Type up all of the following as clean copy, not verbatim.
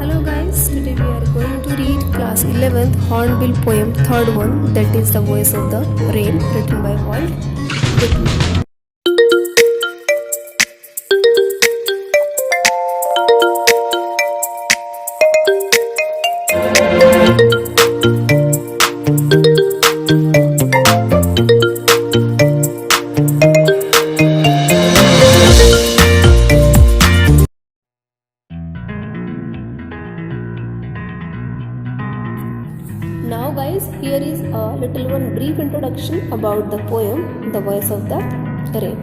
Hello guys, today we are going to read class 11th Hornbill poem, third one, that is The Voice of the Rain, written by Walt Whitman. Now guys, here is a little one brief introduction about the poem The Voice of the Rain.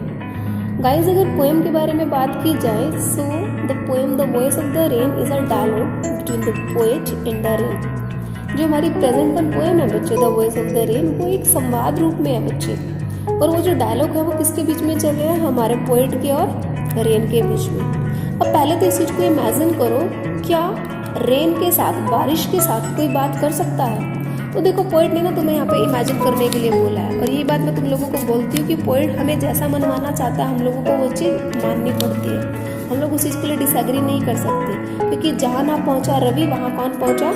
Guys, अगर poem के बारे में बात की जाए so the poem The Voice of the Rain is a dialogue between the poet and the rain. जो हमारी present one poem है बच्चे The Voice of the Rain, वो एक संवाद रूप में है बच्चे, और वो जो डायलॉग है वो किसके बीच में चल रहा है, हमारे पोएट के और रेन के बीच में। अब पहले तो इस चीज़ को इमेजिन करो, क्या रेन के साथ, बारिश के साथ कोई बात कर सकता है? तो देखो पोएट ने ना तुम्हें यहाँ पे इमेजिन करने के लिए बोला है, और ये बात मैं तुम लोगों को बोलती हूँ कि पोएट हमें जैसा मनवाना चाहता है हम लोगों को वो चीज़ माननी पड़ती है। हम लोग उस चीज़ के लिए डिसएग्री नहीं कर सकते, क्योंकि जहाँ ना पहुँचा रवि वहाँ कौन पहुँचा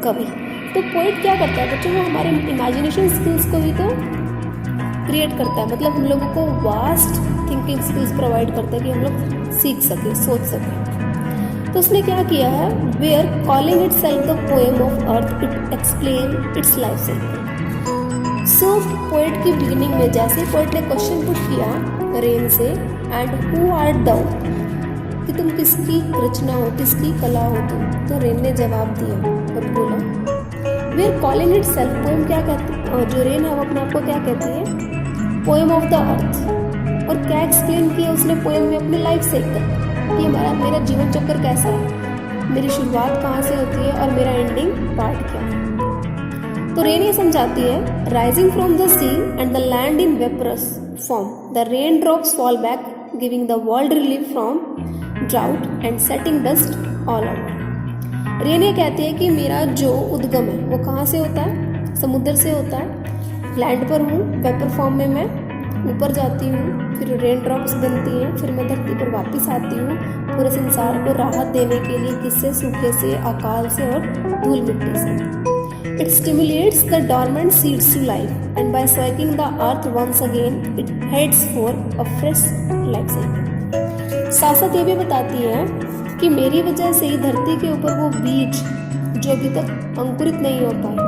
कवि। तो पोएट क्या करता है बच्चों, वो हमारे इमेजिनेशन स्किल्स को भी तो क्रिएट करता है, मतलब हम लोगों को वास्ट थिंकिंग स्किल्स प्रोवाइड करता है कि हम लोग सीख सकें, सोच सकें। तो उसने क्या किया है, where calling itself the poem of earth it explain its life cycle. So poet की बिगिनिंग में जैसे पोएट ने क्वेश्चन पुट किया रेन से, एंड हु आर दो, कि तुम किसकी रचना हो, किसकी कला हो तुम, तो रेन ने जवाब दिया और बोला where calling itself, poem क्या कहती है, और जो रेन है वो अपने आप को क्या कहती है, पोएम ऑफ द अर्थ। और क्या एक्सप्लेन किया उसने पोएम में, अपनी लाइफ साइकिल, कि मेरा जीवन चक्र कैसा है, मेरी शुरुआत कहाँ से होती है और मेरा एंडिंग पार्ट क्या है। तो रेन ये समझाती है, rising from the sea and the land in vaporous form, the raindrops fall back giving the world relief from drought and setting dust all over. Rain ये कहती है कि मेरा जो उद्गम है वो कहाँ से होता है, समुद्र से होता है, लैंड पर हूँ, वेपर फॉर्म में मैं ऊपर जाती हूँ, फिर रेन ड्रॉप्स बनती हैं, फिर मैं धरती पर वापस आती हूँ पूरे संसार को राहत देने के लिए, किससे, सूखे से, अकाल से और धूल मिट्टी से। It stimulates the dormant seeds to life and by striking the earth once again it heads for a fresh life cycle. साथ साथ ये भी बताती है कि मेरी वजह से ही धरती के ऊपर वो बीज जो अभी तक अंकुरित नहीं हो पाए,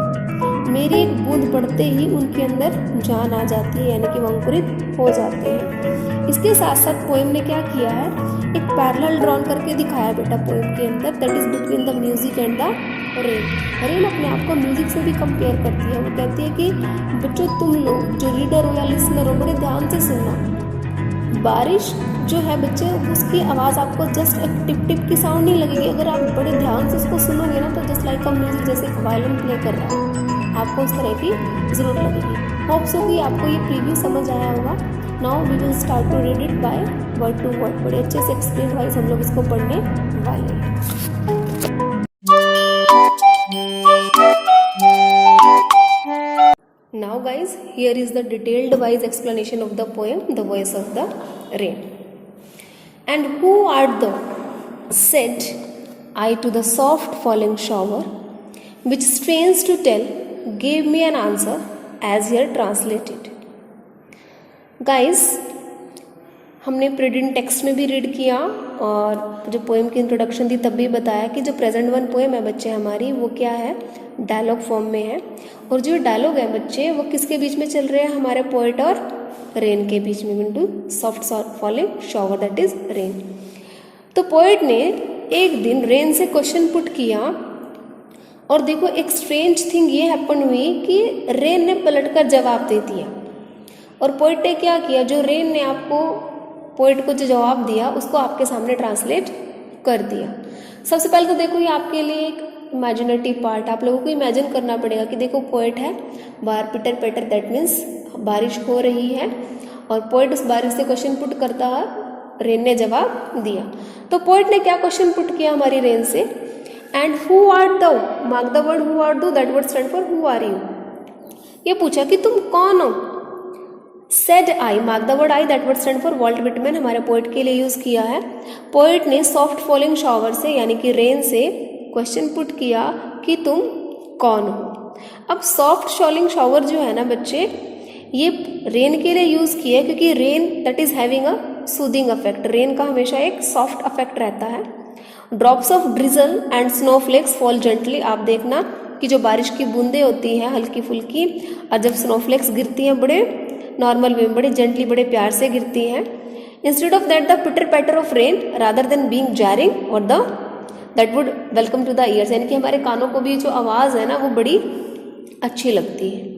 मेरी एक बूंद पड़ते ही उनके अंदर जान आ जाती है, यानी कि वो अंकुरित हो जाते हैं। इसके साथ साथ पोएम ने क्या किया है, एक पैरेलल ड्रॉन करके दिखाया बेटा पोएम के अंदर, that is between the music and the rain. Rain अपने आप को म्यूजिक से भी कंपेयर करती है, वो कहती है कि बच्चों तुम लोग जो रीडर हो या लिसनर हो, बड़े ध्यान से सुनना। बारिश जो है बच्चे, उसकी आवाज़ आपको जस्ट एक टिप टिप की साउंड नहीं लगेगी, अगर आप बड़े ध्यान से उसको सुनोगे ना तो जस्ट लाइक अ म्यूजिक, जैसे एक वायलिन प्ले कर रहा है, आपको उस तरह की जरूरत लगेगी। होप सो कि आपको ये प्रीव्यू समझ आया होगा। Now we will start to read it by word to word, बड़े अच्छे से एक्सप्लेन वाइज हम लोग इसको पढ़ने वाले हैं। Now guys, here is the detailed wise explanation of the poem the voice of the rain. And who art thou, said I to the soft falling shower, which strains to tell gave me an answer as here translated. Guys, हमने प्रीडिंग text में भी read किया और जो poem की introduction थी तब भी बताया कि जो प्रेजेंट वन पोएम है बच्चे हमारी, वो क्या है, डायलॉग फॉर्म में है, और जो डायलॉग है बच्चे वो किसके बीच में चल रहे हैं, हमारे पोएट और रेन के बीच में, into soft falling shower, that is rain. तो पोएट ने एक दिन रेन से क्वेश्चन पुट किया, और देखो एक स्ट्रेंज थिंग ये हैपन हुई कि रेन ने पलटकर जवाब दे दिया, और पोएट ने क्या किया, जो रेन ने आपको, पोएट को जो जवाब दिया उसको आपके सामने ट्रांसलेट कर दिया। सबसे पहले तो देखो ये आपके लिए एक इमेजिनेटिव पार्ट, आप लोगों को इमेजिन करना पड़ेगा कि देखो पोएट है, बाहर पिटर पेटर, दैट मीन्स बारिश हो रही है, और पोएट उस बारिश से क्वेश्चन पुट करता है, रेन ने जवाब दिया। तो पोएट ने क्या क्वेश्चन पुट किया हमारी रेन से, and who art thou, mark the word who art thou, that word stand for who are you. ये पूछा कि तुम कौन हो, said I, mark the word I, that word stand for Walt Whitman, हमारे पोएट के लिए यूज किया है। पोएट ने सॉफ्ट फॉलिंग शॉवर से, यानी कि रेन से क्वेश्चन पुट किया कि तुम कौन हो। अब सॉफ्ट शॉलिंग शॉवर जो है ना बच्चे, ये रेन के लिए यूज़ किया क्योंकि rain that is having a soothing affect. Rain का हमेशा एक सॉफ्ट अफेक्ट रहता है। Drops of drizzle and snowflakes fall gently. आप देखना कि जो बारिश की बूंदें होती हैं हल्की फुल्की, और जब स्नोफ्लेक्स गिरती हैं बड़े नॉर्मल वे में, बड़े जेंटली, बड़े प्यार से गिरती हैं। Instead of that the pitter patter of rain rather than being jarring और the that would welcome to the ears, यानी कि हमारे कानों को भी जो आवाज़ है ना वो बड़ी अच्छी लगती है।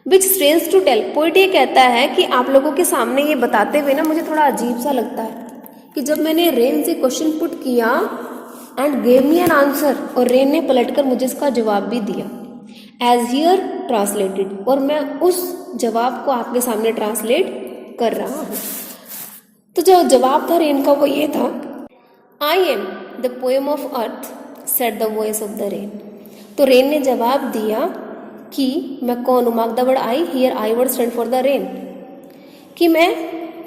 विच स्ट्रेंस टू टेल, पोइट ये कहता है कि आप लोगों के सामने ये बताते हुए ना मुझे थोड़ा अजीब सा लगता है कि जब मैंने रेन से क्वेश्चन पुट किया and gave me an answer, और रेन ने पलटकर मुझे इसका जवाब भी दिया एज हियर ट्रांसलेटेड, और मैं उस जवाब को आपके सामने ट्रांसलेट कर रहा हूँ। तो जो जवाब था रेन का वो ये था, आई am the poem of earth said the voice of the rain. तो रेन ने जवाब दिया कि मैं कौन हूँ, mark the word I, here I word stand for the rain, कि मैं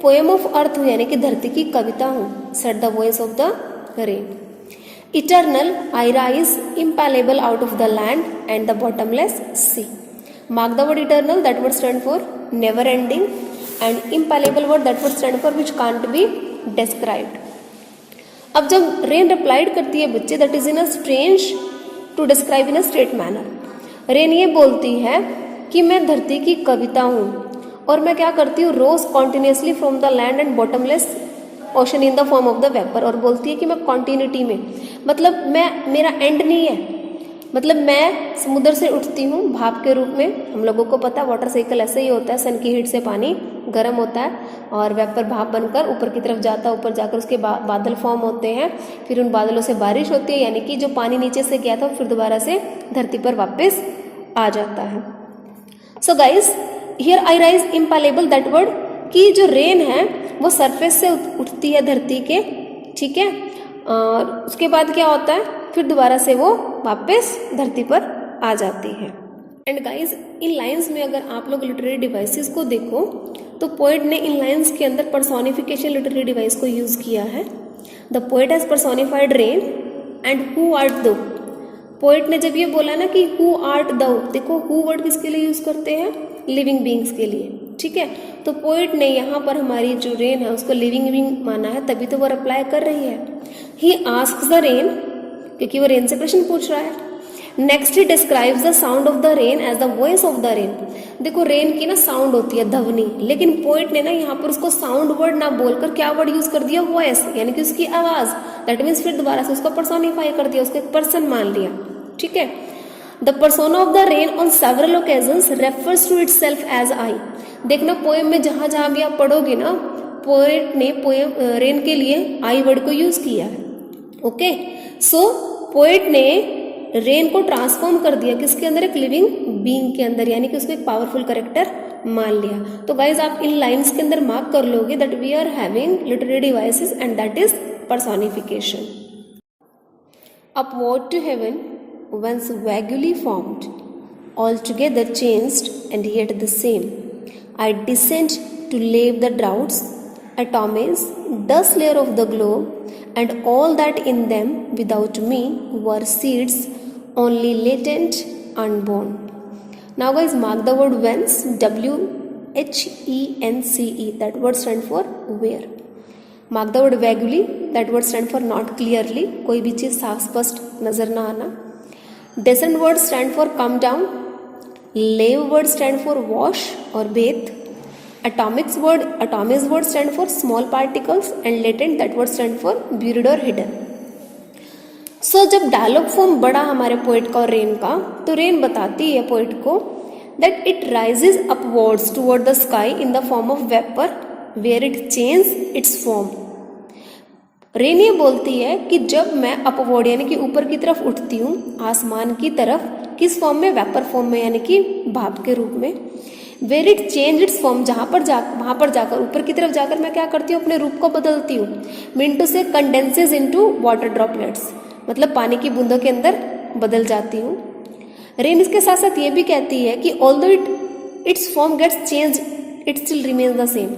पोएम ऑफ अर्थ हूँ यानी कि धरती की कविता हूँ, said the voice of the rain. Eternal I rise impalpable out of the land and the bottomless sea. Mark the word eternal, that word stand for never ending, and impalpable word that word stand for which can't be described. अब जब rain replied करती है बच्चे, that is in a strange to describe in a straight manner. Rain ये बोलती है कि मैं धरती की कविता हूँ और मैं क्या करती हूँ, rose continuously from the land and bottomless ocean in the form of the vapour, और बोलती है कि मैं कॉन्टिन्यूटी में, मतलब मेरा एंड नहीं है, मतलब मैं समुद्र से उठती हूँ भाप के रूप में। हम लोगों को पता है वाटर साइकिल ऐसे ही होता है, सन की हीट से पानी गर्म होता है और वेपर भाप बनकर ऊपर की तरफ जाता है, ऊपर जाकर उसके बादल फॉर्म होते हैं, फिर उन बादलों से बारिश होती है, यानी कि जो पानी नीचे से गया था फिर दोबारा से धरती पर वापस आ जाता है। So guys here I rise impalpable, that word कि जो रेन है वो सरफेस से उठती है धरती के, ठीक है, और उसके बाद क्या होता है, फिर दोबारा से वो वापस धरती पर आ जाती है। एंड गाइज इन लाइंस में अगर आप लोग लिटरेरी डिवाइसेस को देखो तो पोएट ने इन लाइंस के अंदर पर्सोनिफिकेशन लिटरेरी डिवाइस को यूज किया है। The poet has personified rain and who art दो। पोएट ने जब ये बोला ना कि हु आर्ट दो, देखो हु वर्ड किसके लिए यूज करते हैं, लिविंग बींग्स के लिए, ठीक है। तो पोएट ने यहाँ पर हमारी जो रेन है उसको लिविंग बींग माना है, तभी तो वो रिप्लाई कर रही है। ही आस्क्स द रेन, क्योंकि वो रेन से प्रश्न पूछ रहा है। Next he describes the sound of the rain as the voice of the rain. देखो रेन की ना साउंड होती है ध्वनि, लेकिन पोएट ने ना यहाँ पर उसको साउंड वर्ड ना बोलकर क्या वर्ड यूज कर दिया, वॉइस, यानी कि उसकी आवाज। दैट मीन्स फिर दोबारा से उसको पर्सोनिफाई कर दिया, उसको एक पर्सन मान लिया, ठीक है। The persona of the rain on several occasions refers to itself as I. देखना पोएम में जहां जहां भी आप पढ़ोगे ना, पोएट ने पोएम रेन के लिए आई वर्ड को यूज किया है, ओके। सो पोएट ने रेन को ट्रांसफॉर्म कर दिया किसके अंदर, एक लिविंग बीइंग के अंदर, यानी कि उसको एक पावरफुल कैरेक्टर मान लिया। तो गाइज आप इन लाइंस के अंदर मार्क कर लोगे that we are having literary devices and that is personification. Upward to heaven once vaguely formed, altogether changed and yet the same, I descend to lave the droughts, atomies, dust layer of the globe, and all that in them without me were seeds, only latent, unborn. Now guys mark the word whence, W-H-E-N-C-E, that word stand for where. Mark the word vaguely, that word stand for not clearly, कोई भी चीज़ साफ स्पष्ट नजर ना आना। Descend word stand for come down, lave word stand for wash or bathe, atomies word stand for small particles, and latent that word stand for buried or hidden. So जब dialogue form बढ़ा हमारे poet का और rain का, तो rain बताती है poet को that it rises upwards toward the sky in the form of vapor where it changes its form. Rain ये बोलती है कि जब मैं अपवर्ड यानी कि ऊपर की तरफ उठती हूँ आसमान की तरफ, किस फॉर्म में, वेपर फॉर्म में, यानी कि भाप के रूप में। Where it change its form, वहाँ पर जाकर ऊपर की तरफ जाकर मैं क्या करती हूँ, अपने रूप को बदलती हूँ। मीन टू से कंडेंसेस इनटू वाटर ड्रॉपलेट्स, मतलब पानी की बूंदों के अंदर बदल जाती हूँ। रेन इसके साथ साथ ये भी कहती है कि although its form gets change it still remains the same,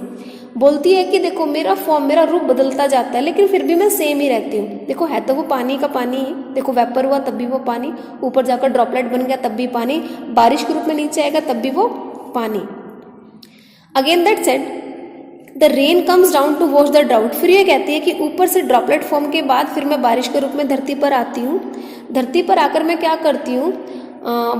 बोलती है कि देखो मेरा फॉर्म, मेरा रूप बदलता जाता है लेकिन फिर भी मैं सेम ही रहती हूँ। देखो है तो वो पानी का पानी है, देखो वेपर हुआ तब भी वो पानी, ऊपर जाकर ड्रॉपलेट बन गया तब भी पानी, बारिश के रूप में नीचे आएगा तब भी वो पानी। Again that said the rain comes down to wash the drought. फिर ये कहती है कि ऊपर से ड्रॉपलेट फॉर्म के बाद फिर मैं बारिश के रूप में धरती पर आती हूँ। धरती पर आकर मैं क्या करती हूँ,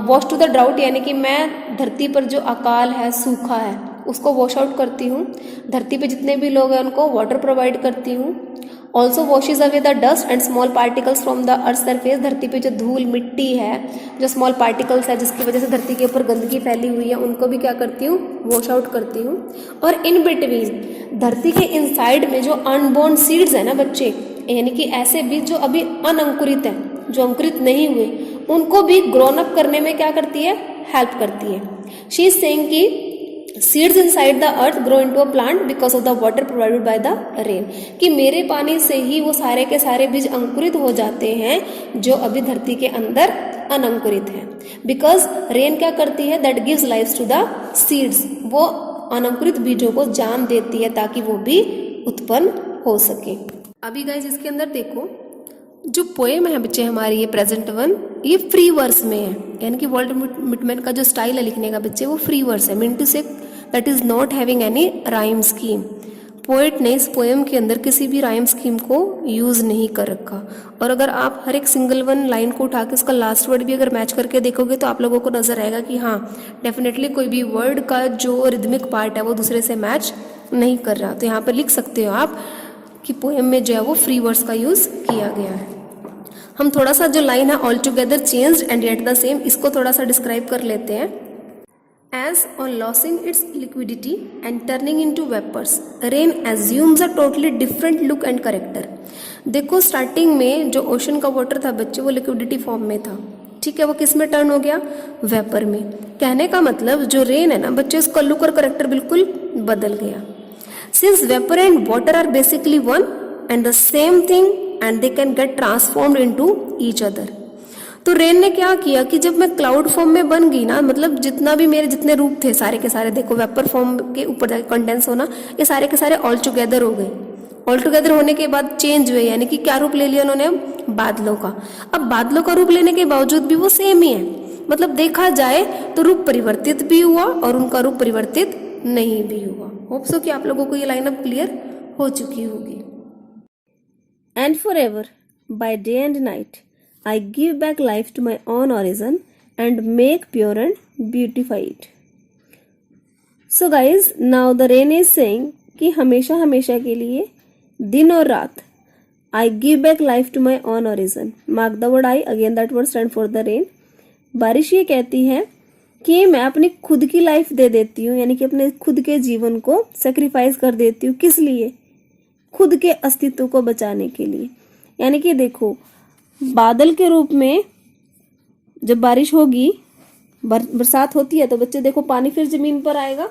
वॉश टू द ड्राउट, यानी कि मैं धरती पर जो अकाल है, सूखा है, उसको वॉश आउट करती हूँ। धरती पे जितने भी लोग हैं उनको वाटर प्रोवाइड करती हूँ। Also washes away the dust and small particles from the earth surface. धरती पे जो धूल मिट्टी है, जो स्मॉल पार्टिकल्स है जिसकी वजह से धरती के ऊपर गंदगी फैली हुई है, उनको भी क्या करती हूँ, वॉश आउट करती हूँ। और इन बिटवीन धरती के इनसाइड में जो अनबोर्न सीड्स है ना बच्चे, यानी कि ऐसे बीज जो अभी अनंकुरित हैं, जो अंकुरित नहीं हुए, उनको भी ग्रोन अप करने में क्या करती है, हेल्प करती है। शी इज सेइंग कि seeds inside the earth grow into a plant because of the water provided by the rain, कि मेरे पानी से ही वो सारे के सारे बीज अंकुरित हो जाते हैं जो अभी धरती के अंदर अनंकुरित हैं। बिकॉज रेन क्या करती है, that gives life to the seeds, वो अनंकुरित बीजों को जान देती है ताकि वो भी उत्पन्न हो सके। अभी गाइस इसके अंदर देखो, जो पोएम है बच्चे हमारी, ये प्रेजेंट वन, ये फ्री वर्स में है, यानी कि वर्ल्ड विटमैन का जो स्टाइल है लिखने का बच्चे, वो फ्री वर्स है, mean to say that is not having any rhyme scheme. Poet ने इस पोएम के अंदर किसी भी राइम स्कीम को यूज नहीं कर रखा। और अगर आप हर एक सिंगल वन लाइन को उठा के उसका लास्ट वर्ड भी अगर मैच करके देखोगे तो आप लोगों को नजर आएगा कि हाँ डेफिनेटली कोई भी वर्ड का जो रिदमिक पार्ट है वो दूसरे से मैच नहीं कर रहा। तो यहाँ पर लिख सकते हो आप कि पोएम में जो है वो फ्री वर्ड्स का यूज किया गया है। हम थोड़ा सा जो लाइन है all together changed and yet the same, इसको थोड़ा सा डिस्क्राइब कर लेते हैं। As on losing its liquidity and turning into vapours, rain assumes a totally different look and character. देखो स्टार्टिंग में जो ओशन का वाटर था बच्चे, वो लिक्विडिटी फॉर्म में था, ठीक है, वो किस में टर्न हो गया, वेपर में। कहने का मतलब जो रेन है ना बच्चे, उसका लुक और करेक्टर बिल्कुल बदल गया। Since vapour and water are basically one and the same thing and they can get transformed into each other. तो रेन ने क्या किया कि जब मैं क्लाउड फॉर्म में बन गई ना, मतलब जितना भी मेरे जितने रूप थे सारे के सारे, देखो वेपर फॉर्म के ऊपर जाके कंडेंस होना, ये सारे के सारे ऑल टुगेदर हो गए। ऑल टुगेदर होने के बाद चेंज हुए, यानी कि क्या रूप ले लिया उन्होंने, बादलों का। अब बादलों का रूप लेने के बावजूद भी वो सेम ही है, मतलब देखा जाए तो रूप परिवर्तित भी हुआ और उनका रूप परिवर्तित नहीं भी हुआ। होप सो कि आप लोगों को ये लाइनअप क्लियर हो चुकी होगी। And for ever by day and night I give back life to my own origin and make pure and beautify it. So guys, now the rain is saying कि हमेशा हमेशा के लिए दिन और रात I give back life to my own origin. Mark the word I, again that word stand for the rain. बारिश ये कहती है कि मैं अपनी खुद की लाइफ दे देती हूँ, यानी कि अपने खुद के जीवन को सेक्रीफाइस कर देती हूँ। किस लिए, खुद के अस्तित्व को बचाने के लिए। यानी कि देखो बादल के रूप में जब बारिश होगी, बरसात होती है, तो बच्चे देखो पानी फिर जमीन पर आएगा,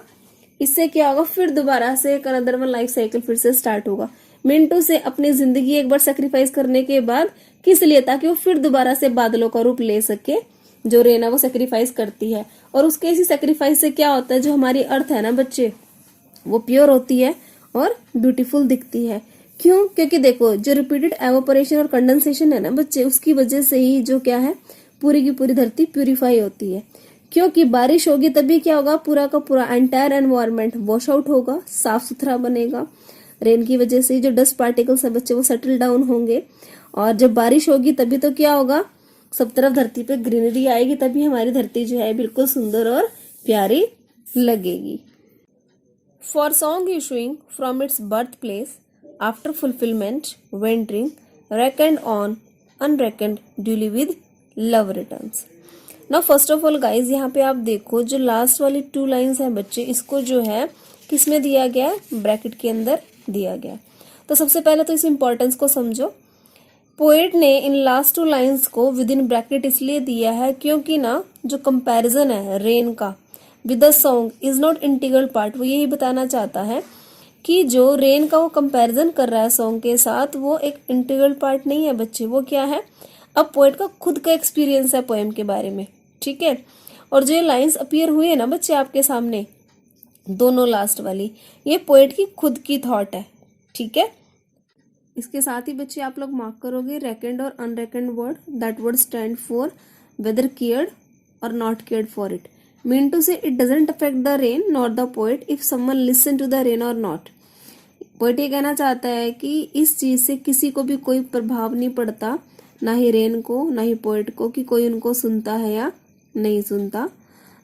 इससे क्या होगा, फिर दोबारा से एक अनदर वन लाइफ साइकिल फिर से स्टार्ट होगा। मिनटों से अपनी जिंदगी एक बार सेक्रीफाइस करने के बाद, किस लिए, ताकि वो फिर दोबारा से बादलों का रूप ले सके। जो रेन है वो सेक्रीफाइस करती है, और उसके इसी सेक्रीफाइस से क्या होता है, जो हमारी अर्थ है ना बच्चे, वो प्योर होती है और ब्यूटीफुल दिखती है। क्यों, क्योंकि देखो जो रिपीटेड एवोपरेशन और कंडेंसेशन है ना बच्चे, उसकी वजह से ही जो क्या है, पूरी की पूरी धरती प्यूरिफाई होती है। क्योंकि बारिश होगी तभी क्या होगा, पूरा का पूरा एंटायर एनवायरनमेंट वॉश आउट होगा, साफ सुथरा बनेगा। रेन की वजह से जो डस्ट पार्टिकल्स है बच्चे वो सेटल डाउन होंगे, और जब बारिश होगी तभी तो क्या होगा, सब तरफ धरती पे ग्रीनरी आएगी, तभी हमारी धरती जो है बिल्कुल सुंदर और प्यारी लगेगी। For song issuing from its birth place after fulfilment wandering reckoned on unreckoned duly with love returns. Now first of all guys, यहाँ पे आप देखो जो लास्ट वाली 2 लाइन्स हैं बच्चे, इसको जो है किस में दिया गया है, ब्रैकेट के अंदर दिया गया। तो सबसे पहले तो इस इंपॉर्टेंस को समझो। पोएट ने इन लास्ट 2 लाइन्स को विद इन ब्रैकेट इसलिए दिया है क्योंकि ना जो कंपैरिजन है रेन का with the song is not integral part, वो यही बताना चाहता है कि जो रेन का वो कंपैरिजन कर रहा है सॉन्ग के साथ, वो एक इंटीग्रल पार्ट नहीं है बच्चे, वो क्या है, अब पोएट का खुद का एक्सपीरियंस है पोएम के बारे में, ठीक है। और जो ये लाइंस अपीयर हुई है ना बच्चे आपके सामने, दोनों लास्ट वाली, ये पोएट की खुद की थॉट है, ठीक है। इसके साथ ही बच्चे आप लोग मार्क करोगे रेकन्ड और unreckoned word, that word stand for whether cared और not cared for it, mean to say it doesn't affect the rain not the poet if someone listen to the rain और not. Poet ये कहना चाहता है कि इस चीज से किसी को भी कोई प्रभाव नहीं पड़ता, ना ही रेन को ना ही पोएट को, कि कोई उनको सुनता है या नहीं सुनता।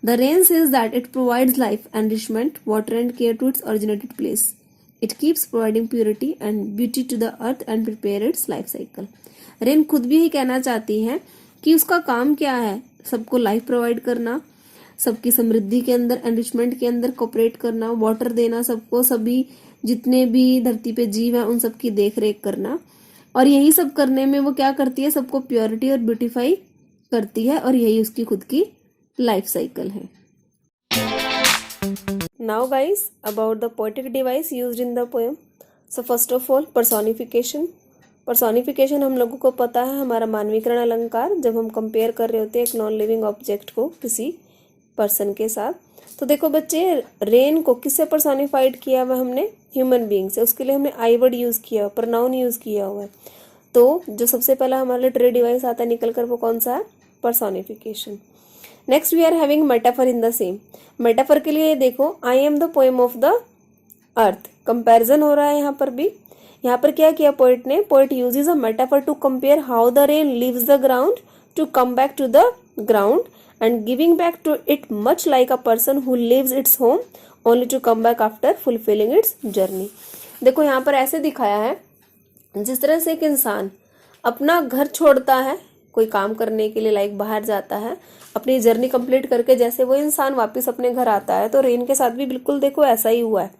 The rain says that it provides life, enrichment, water and care to its originated place. It keeps providing purity and beauty to the earth and prepare its life cycle. Rain खुद भी ही कहना चाहती है कि उसका काम क्या है, सबको लाइफ प्रोवाइड करना, सबकी समृद्धि के अंदर, एनरिचमेंट के अंदर कोऑपरेट करना, वाटर देना सबको, सभी जितने भी धरती पे जीव है उन सबकी देख रेख करना, और यही सब करने में वो क्या करती है, सबको प्योरिटी और ब्यूटिफाई करती है, और यही उसकी खुद की लाइफ साइकिल है। Now guys, about the poetic device used in the poem. So first of all, personification. Personification हम लोगों को पता है हमारा मानवीकरण अलंकार, जब हम कंपेयर कर रहे होते हैं एक नॉन लिविंग ऑब्जेक्ट को किसी पर्सन के साथ। तो देखो बच्चे, रेन को किससे पर्सोनिफाइड किया हुआ हमने, ह्यूमन बीइंग से, उसके लिए हमने आई वर्ड यूज किया, प्रोनाउन यूज किया हुआ है। तो जो सबसे पहला हमारा लिटरेरी डिवाइस आता है निकल कर, वो कौन सा है, personification. Next we are having metaphor in the same. Metaphor के लिए देखो, I am the poem of the earth, comparison हो रहा है यहाँ पर भी। यहाँ पर क्या किया पोएट ने, poet uses a metaphor to compare how the rain leaves the ground to come back to the ground and giving back to it much like a person who leaves its home only to come back after fulfilling its journey. देखो यहाँ पर ऐसे दिखाया है, जिस तरह से एक इंसान अपना घर छोड़ता है कोई काम करने के लिए, लाइक बाहर जाता है, अपनी जर्नी कंप्लीट करके जैसे वो इंसान वापस अपने घर आता है, तो रेन के साथ भी बिल्कुल देखो ऐसा ही हुआ है।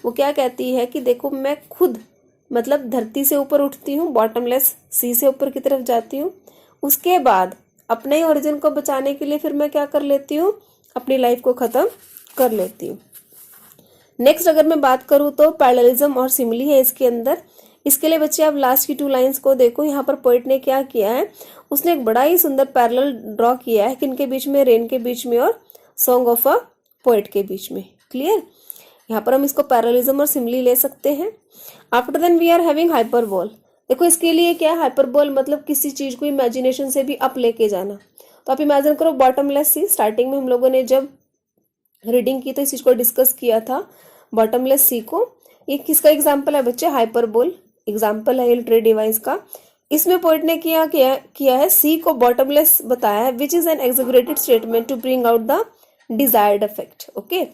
वो क्या कहती है कि देखो मैं खुद मतलब धरती से ऊपर उठती हूँ, बॉटमलेस सी से ऊपर की तरफ जाती हूँ, उसके बाद अपने ही ओरिजिन को बचाने के लिए फिर मैं क्या कर लेती हूँ, अपनी लाइफ को खत्म कर लेती हूँ। नेक्स्ट अगर मैं बात करूँ तो पैरेललिज्म और सिमिली है इसके अंदर। इसके लिए बच्चे आप लास्ट की 2 लाइंस को देखो, यहाँ पर पोएट ने क्या किया है, उसने एक बड़ा ही सुंदर पैरेलल ड्रॉ किया है, किनके बीच में, रेन के बीच में और सॉन्ग ऑफ अ पोएट के बीच में। क्लियर, यहाँ पर हम इसको पैरेललिज्म और सिमिली ले सकते हैं। After then we are having hyperbole. देखो इसके लिए क्या है, हाइपरबोल मतलब किसी चीज को इमेजिनेशन से भी अप लेके जाना। तो आप इमेजिन करो बॉटमलेस सी, स्टार्टिंग में हम लोगों ने जब रीडिंग की तो इस चीज को डिस्कस किया था, बॉटमलेस सी को। ये किसका एग्जाम्पल है बच्चे, हाइपरबोल एग्जाम्पल है लिटरेरी डिवाइस का। इसमें पोएट ने किया है सी को बॉटमलेस बताया है, which is an exaggerated statement to bring out the desired effect. Okay,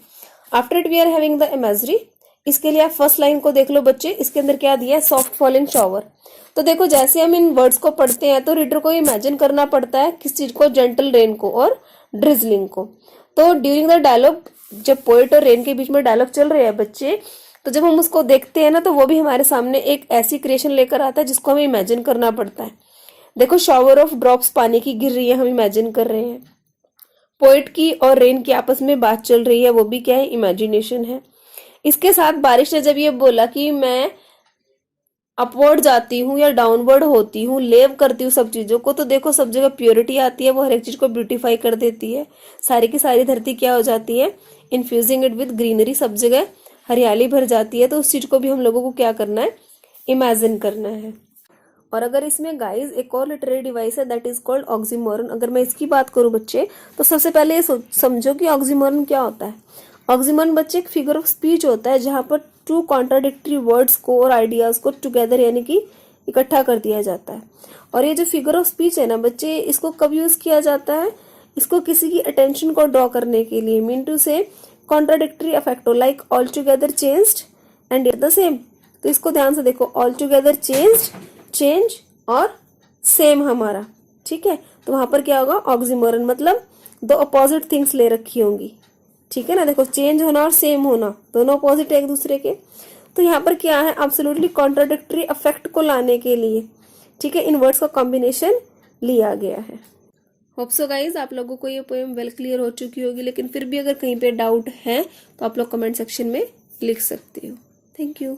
after it we are having the imagery. इसके लिए आप फर्स्ट लाइन को देख लो बच्चे, इसके अंदर क्या दिया है, सॉफ्ट फॉलिंग शॉवर। तो देखो जैसे हम इन वर्ड्स को पढ़ते हैं तो रीडर को इमेजिन करना पड़ता है किस चीज को, जेंटल रेन को और ड्रिजलिंग को। तो ड्यूरिंग द डायलॉग, जब पोएट और रेन के बीच में डायलॉग चल रहे हैं बच्चे, तो जब हम उसको देखते हैं ना, तो वो भी हमारे सामने एक ऐसी क्रिएशन लेकर आता है जिसको हमें इमेजिन करना पड़ता है। देखो शॉवर ऑफ ड्रॉप्स पानी की गिर रही है, हम इमेजिन कर रहे हैं। पोएट की और रेन की आपस में बात चल रही है, वो भी क्या है, इमेजिनेशन है। इसके साथ बारिश ने जब ये बोला कि मैं अपवर्ड जाती हूँ या डाउनवर्ड होती हूँ, लेव करती हूँ सब चीजों को, तो देखो सब जगह प्योरिटी आती है, वो हर एक चीज को ब्यूटीफाई कर देती है। सारी की सारी धरती क्या हो जाती है, इन्फ्यूजिंग इट विद ग्रीनरी, सब जगह हरियाली भर जाती है। तो उस चीज को भी हम लोगों को क्या करना है, इमेजिन करना है। और अगर इसमें गाइस एक और लिटरेरी डिवाइस है, दैट इज कॉल्ड ऑक्सीमोरन। अगर मैं इसकी बात करूं बच्चे, तो सबसे पहले ये समझो कि ऑक्सीमोरन क्या होता है। ऑक्सीमोरन बच्चे एक फिगर ऑफ स्पीच होता है जहां पर 2 कॉन्ट्राडिक्टरी वर्ड्स को और आइडियाज को टुगेदर यानी कि इकट्ठा कर दिया जाता है। और ये जो फिगर ऑफ स्पीच है ना बच्चे, इसको कब यूज किया जाता है, इसको किसी की अटेंशन को ड्रॉ करने के लिए, mean to say contradictory affect, like all together changed and the same. तो इसको ध्यान से देखो, ऑल टुगेदर चेंज्ड, चेंज और सेम हमारा, ठीक है। तो वहां पर क्या होगा, ऑक्सीमोरन, मतलब 2 अपोजिट थिंग्स ले रखी होंगी, ठीक है ना। देखो चेंज होना और सेम होना दोनों अपोजिट है एक दूसरे के। तो यहाँ पर क्या है, एब्सोल्युटली कॉन्ट्राडिक्टरी अफेक्ट को लाने के लिए, ठीक है, इन वर्ड्स का कॉम्बिनेशन लिया गया है। होप सो गाइज आप लोगों को ये पोएम वेल क्लियर हो चुकी होगी, लेकिन फिर भी अगर कहीं पे डाउट है तो आप लोग कमेंट सेक्शन में लिख सकते हो। Thank you.